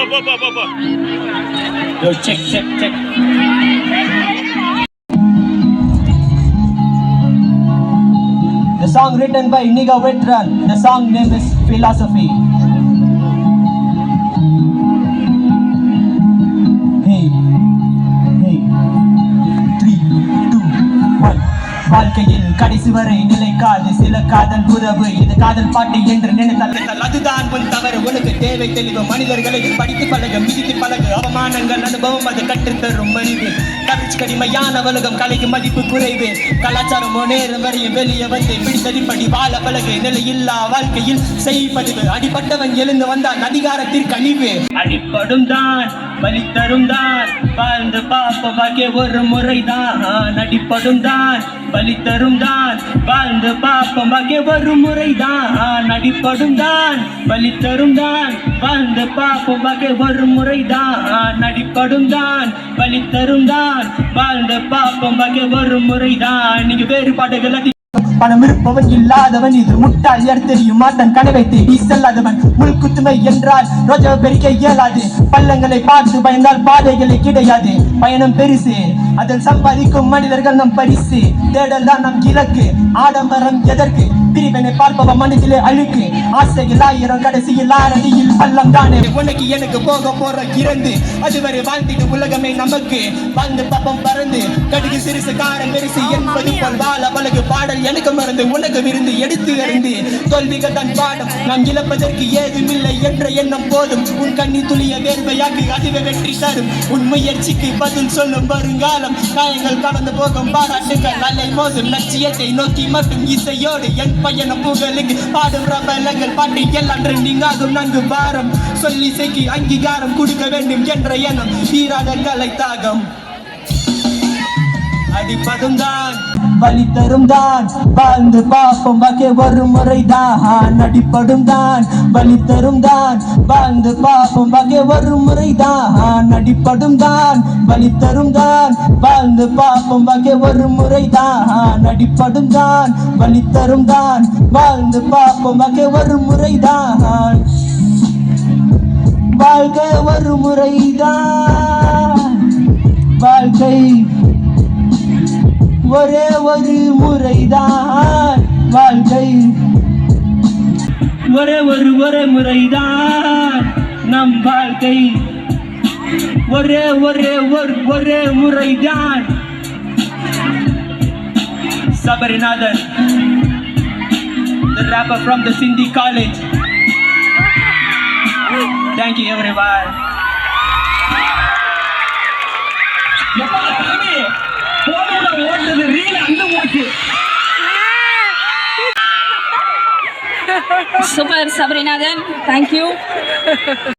Yo, check. The song written by Inigo Vetran. The song name is Philosophy. Hey, 3, 2, 1. வாழ்க்கையில் கடைசி வரை நிலைக்காது சில காதல் உறவு. இது காதல் பாட்டு என்று நினைத்தால் அதுதான் உன் தவறு. உனக்கு தேவை தெளிவு. மனிதர்களை படித்து பழக, மிதித்து பழகு. அவமானங்கள் அனுபவம் அது கற்றுத்தரும் அறிவு. கவிச்சு கடிமையான உலகம் கலைக்கு மதிப்பு குறைவு. கலாச்சாரம் நேரம் வரையும் வெளியே வந்து பிடித்தடிப்படி வாழ பழகு. நிலையில்லா வாழ்க்கையில் செய்பதிவு. அடிப்பட்டவன் எழுந்து வந்தான் அதிகாரத்திற்கு அழிவு. அடிப்படும் தான் வலித்தரும் தான் வாழ்ந்து பார்ப்போம் வாழ்க்கை ஒரு முறைதான். அடிப்படும் தான் வலித்தரும் தான் வாழ்ந்து பார்ப்போம் வாழ்க்கை ஒரு முறைதான். அடிப்படும் தான் வலித்தரும் தான் வாழ்ந்து பார்ப்போம் வாழ்க்கை ஒரு முறைதான். அடிப்படும் தான் வலித்தரும் தான் வாழ்ந்து பார்ப்போம் வாழ்க்கை ஒரு முறைதான். நீங்க வேறுபாடுகள் பணம் இருப்பவன் இல்லாதவன் இது முட்டாள். யார் தெரியுமா தன் கனவை தேடி செல்லாதவன். முள்குத்துமை என்றால் ரோஜா பெருக்க இயலாது. பள்ளங்களை பார்த்து பயந்தால் பாதைகளை கிடையாது. பயணம் பெருசு, அதில் சம்பாதிக்கும் மனிதர்கள் நம் பரிசு. தேடல் தான் நம் இலக்கு. ஆடம்பரம் எதற்கு? பிரிவினை பார்ப்பவன் மனதிலே அழுக்கு. ஆசையில் 1000 கடைசியில் 6 அடியில் பள்ளம் தானே. உனக்கு எனக்கு போக போற இறந்து அதுவரை வாழ்ந்திட்டு உலகமே நமக்கு. வாழ்ந்து பாப்பம் பறந்து கடுகு சிறுசு காரம் பெருசு என்பது போல் வாழ பழகு. பாடல் எனக்கு மறந்து உனக்கு விருந்து எடுத்து அறிந்து தோல்விகள் தான் பாடம். நாம் இழப்பதற்கு ஏதுமில்லை என்ற எண்ணம் போதும். உன் கண்ணி துளிய வேர்வையாக்கி அதுவே வெற்றி தரும். உன் முயற்சிக்கு பதில் சொல்லும் வருங்காலம். காயங்கள் கடந்து போகும் பாராட்டுகள் அலை மோதும். லட்சியத்தை நோக்கி மட்டும் இசையோடு என் பயணம் புகழுக்கு. பாடும் ரபலங்கள் பாட்டு எல்லாம் ட்ரெண்டிங்காகும். நன்கு பாரம் சொல்லி இசைக்கு அங்கீகாரம் கொடுக்க வேண்டும் என்ற எண்ணம் தீராத கலை தாகம். அடிப்பதும் தான் வலித்தரும் தான் வாழ்ந்து பார்ப்போம் வாழ்க்கை ஒரு முறைதான். அடிப்படும் தான் வலித்தரும் தான் வாழ்ந்து பார்ப்போம் வாழ்க்கை ஒரு முறைதான். அடிப்படும் தான் வலித்தரும் தான் வாழ்ந்து பார்ப்போம் வாழ்க்கை ஒரு முறைதான். அடிப்படும் தான் வலித்தரும் தான் வாழ்ந்து பார்ப்போம் வாழ்க்கை ஒரு முறைதான். வாழ்க்கை ஒரு முறைதான். வாழ்க்கை ஒரே ஒரு முறைதான். வாழ்க்கை ஒரே முறைதான். நம் வாழ்க்கை ஒரே முறைதான். Sabarinathan, the rapper from the Sindhi College. Thank you everyone. Super Sabarinathan, thank you.